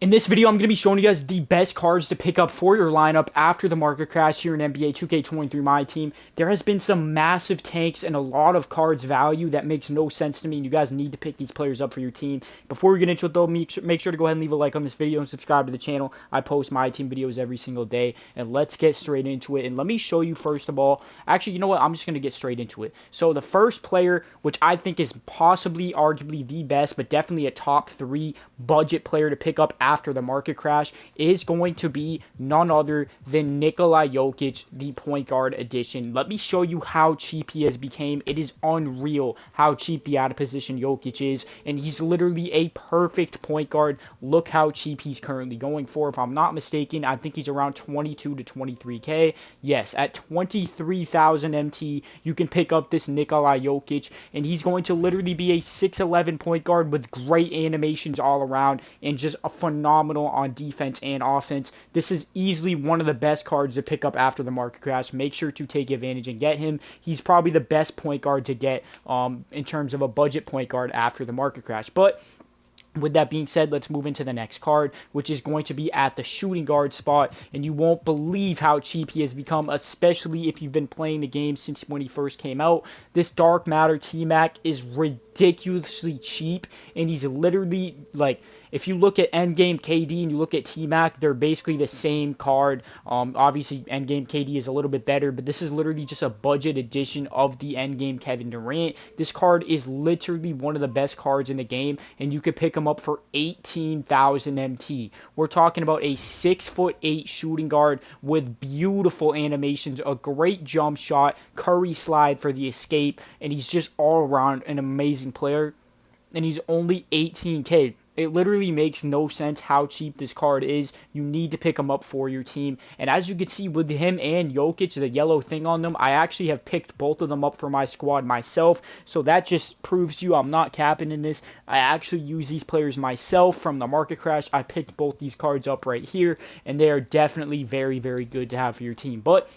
In this video, I'm going to be showing you guys the best cards to pick up for your lineup after the market crash here in NBA 2K23 Myteam. There has been some massive tanks and a lot of cards value that makes no sense to me, and you guys need to pick these players up for your team. Before we get into it though, make sure to go ahead and leave a like on this video and subscribe to the channel. I post my team videos every single day, and let's get straight into it. And let me show you first of all, actually, you know what? I'm just going to get straight into it. So the first player, which I think is possibly, arguably the best, but definitely a top 3 budget player to pick up after the market crash, is going to be none other than Nikola Jokic, the point guard edition. Let me show you how cheap he has become. It is unreal how cheap the out of position Jokic is, and he's literally a perfect point guard. Look how cheap he's currently going for. If I'm not mistaken, I think he's around 22 to 23k. Yes, at 23,000 MT, you can pick up this Nikola Jokic, and he's going to literally be a 6'11 point guard with great animations all around and just a phenomenal on defense and offense. This is easily one of the best cards to pick up after the market crash. Make sure to take advantage and get him. He's probably the best point guard to get in terms of a budget point guard after the market crash. But with that being said, let's move into the next card, which is going to be at the shooting guard spot, and you won't believe how cheap he has become, especially if you've been playing the game since when he first came out. This Dark Matter T-Mac is ridiculously cheap, and he's literally, like, if you look at Endgame KD and you look at T-Mac, they're basically the same card. Obviously, Endgame KD is a little bit better, but this is literally just a budget edition of the Endgame Kevin Durant. This card is literally one of the best cards in the game, and you could pick him up for 18,000 MT. We're talking about a 6'8" shooting guard with beautiful animations, a great jump shot, Curry slide for the escape, and he's just all around an amazing player, and he's only 18k. It literally makes no sense how cheap this card is. You need to pick him up for your team. And as you can see with him and Jokic, the yellow thing on them, I actually have picked both of them up for my squad myself. So that just proves to you I'm not capping in this. I actually use these players myself from the market crash. I picked both these cards up right here, and they are definitely very, very good to have for your team. But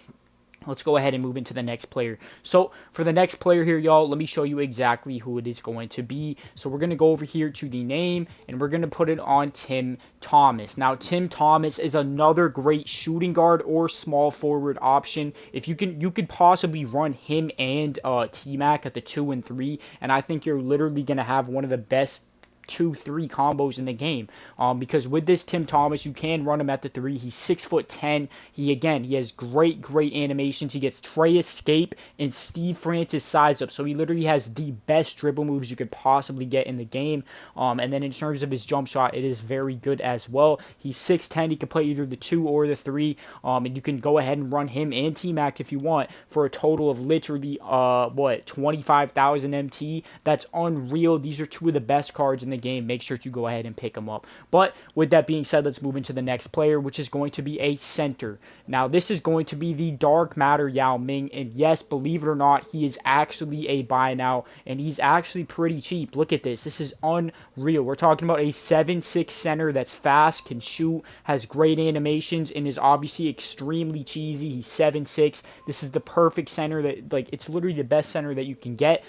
let's go ahead and move into the next player. So for the next player here, y'all, let me show you exactly who it is going to be. So we're going to go over here to the name, and we're going to put it on Tim Thomas. Now, Tim Thomas is another great shooting guard or small forward option. If you could possibly run him and T-Mac at the 2 and 3, and I think you're literally going to have one of the best 2-3 combos in the game, because with this Tim Thomas, you can run him at the 3. He's 6'10". He has great animations. He gets Trey escape and Steve Francis size up, so he literally has the best dribble moves you could possibly get in the game. And then in terms of his jump shot, it is very good as well. He's 6'10". He can play either the 2 or the 3, and you can go ahead and run him and T-Mac if you want for a total of literally 25,000 MT. That's unreal. These are two of the best cards in the game. Make sure to go ahead and pick them up. But with that being said, let's move into the next player, which is going to be a center. Now, this is going to be the Dark Matter Yao Ming, and yes, believe it or not, he is actually a buy now, and he's actually pretty cheap. Look at this. This is unreal. We're talking about a 7'6" center that's fast, can shoot, has great animations, and is obviously extremely cheesy. He's 7'6". This is the perfect center that, like, it's literally the best center that you can get.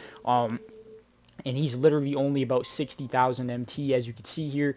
And he's literally only about 60,000 MT, as you can see here.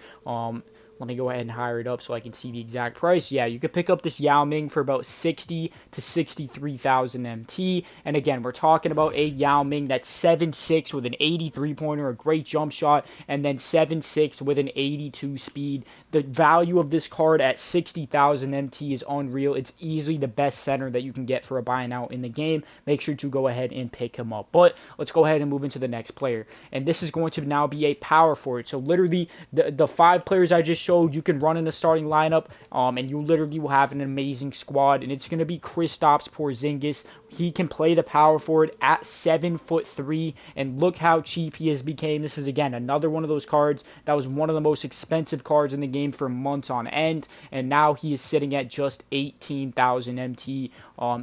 Let me go ahead and hire it up so I can see the exact price. Yeah, you could pick up this Yao Ming for about 60 to 63,000 MT. And again, we're talking about a Yao Ming that's 7'6" with an 83-pointer, a great jump shot, and then 7'6" with an 82 speed. The value of this card at 60,000 MT is unreal. It's easily the best center that you can get for a buy now in the game. Make sure to go ahead and pick him up. But let's go ahead and move into the next player. And this is going to now be a power forward. So literally, the 5 players I just showed, you can run in the starting lineup, and you literally will have an amazing squad. And it's going to be Kristaps Porzingis. He can play the power forward at 7'3", and look how cheap he has become. This is, again, another one of those cards that was one of the most expensive cards in the game for months on end, and now he is sitting at just 18,000 MT,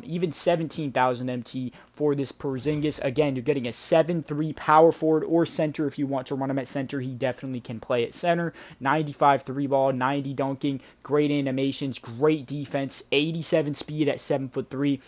even 17,000 MT for this Porzingis. Again, you're getting a 7'3" power forward or center. If you want to run him at center, he definitely can play at center. 95 3-ball, 90 dunking, great animations, great defense, 87 speed at 7'3".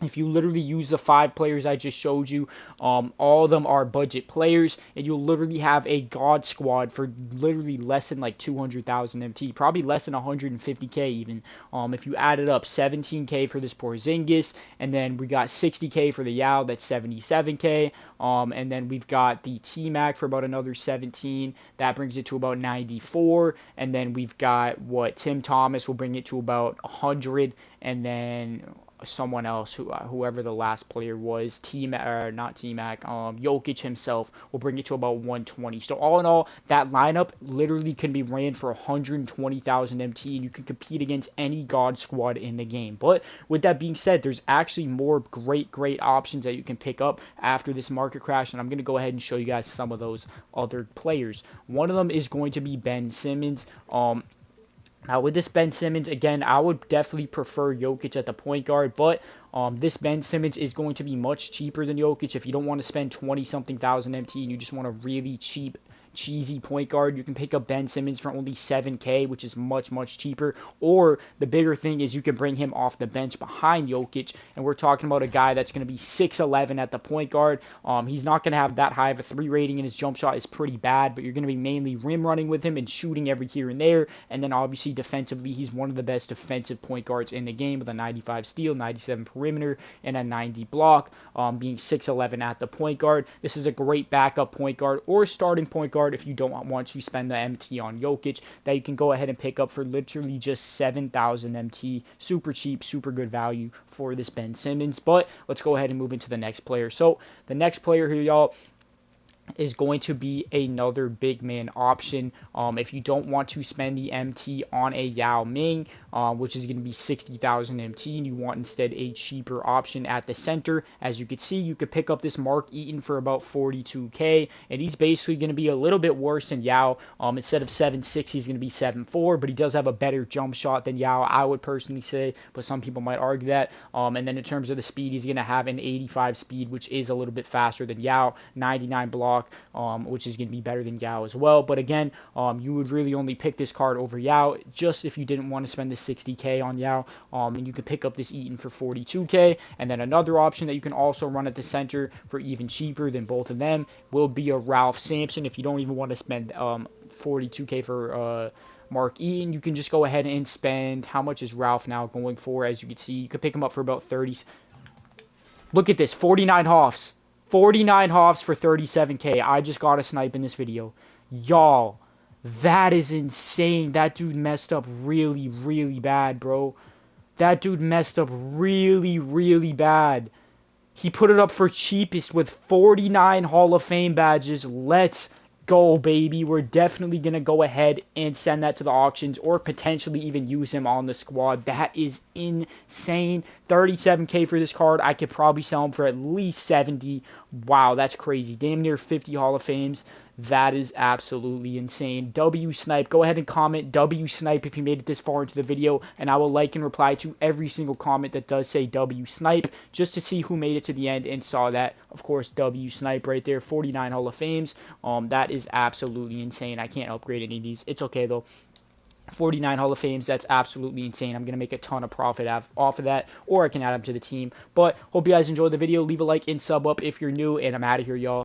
If you literally use the 5 players I just showed you, all of them are budget players, and you'll literally have a god squad for literally less than like 200,000 MT, probably less than 150k even. If you add it up, 17k for this Porzingis, and then we got 60k for the Yao, that's 77k. And then we've got the T-Mac for about another 17, that brings it to about 94. And then we've got what Tim Thomas will bring it to about 100, and then someone else, whoever the last player was, not T-Mac, Jokic himself will bring it to about 120. So all in all, that lineup literally can be ran for 120,000 MT, and you can compete against any god squad in the game. But with that being said, there's actually more great options that you can pick up after this market crash, and I'm going to go ahead and show you guys some of those other players. One of them is going to be Ben Simmons. Now, with this Ben Simmons, again, I would definitely prefer Jokic at the point guard, but this Ben Simmons is going to be much cheaper than Jokic. If you don't want to spend 20-something thousand MT and you just want a really cheesy point guard, you can pick up Ben Simmons for only 7k, which is much cheaper. Or the bigger thing is you can bring him off the bench behind Jokic, and we're talking about a guy that's going to be 6'11 at the point guard. He's not going to have that high of a 3 rating, and his jump shot is pretty bad, but you're going to be mainly rim running with him and shooting every here and there. And then obviously defensively, he's one of the best defensive point guards in the game with a 95 steal, 97 perimeter, and a 90 block, being 6'11 at the point guard. This is a great backup point guard or starting point guard if you don't want to spend the MT on Jokic, that you can go ahead and pick up for literally just 7,000 MT. Super cheap, super good value for this Ben Simmons. But let's go ahead and move into the next player. So the next player here, y'all, is going to be another big man option. If you don't want to spend the MT on a Yao Ming, which is going to be 60,000 MT, and you want instead a cheaper option at the center, as you can see, you could pick up this Mark Eaton for about 42k, and he's basically going to be a little bit worse than Yao. Instead of 7'6", he's going to be 7'4", but he does have a better jump shot than Yao, I would personally say, but some people might argue that. And then in terms of the speed, he's going to have an 85 speed, which is a little bit faster than Yao, 99 block, which is going to be better than Yao as well. But again, you would really only pick this card over Yao just if you didn't want to spend the 60k on Yao, and you could pick up this Eaton for 42k. And then another option that you can also run at the center for even cheaper than both of them will be a Ralph Sampson. If you don't even want to spend 42k for Mark Eaton, you can just go ahead and spend, how much is Ralph now going for? As you can see, you could pick him up for about 30. Look at this, 49 Hoffs. 49 Hoffs for 37k. I just got a snipe in this video. Y'all, that is insane. That dude messed up really bad, bro. That dude messed up really bad. He put it up for cheapest with 49 Hall of Fame badges. Let's go, baby. We're definitely going to go ahead and send that to the auctions, or potentially even use him on the squad. That is insane. 37k for this card. I could probably sell him for at least 70. Wow, that's crazy. Damn near 50 Hall of Fames. That is absolutely insane. W Snipe, go ahead and comment W Snipe if you made it this far into the video, and I will like and reply to every single comment that does say W Snipe, just to see who made it to the end and saw that. Of course, W Snipe right there, 49 Hall of Fames. That is absolutely insane. I can't upgrade any of these. It's okay though. 49 Hall of Fames, that's absolutely insane. I'm going to make a ton of profit off of that, or I can add them to the team. But hope you guys enjoyed the video. Leave a like and sub up if you're new, and I'm out of here, y'all.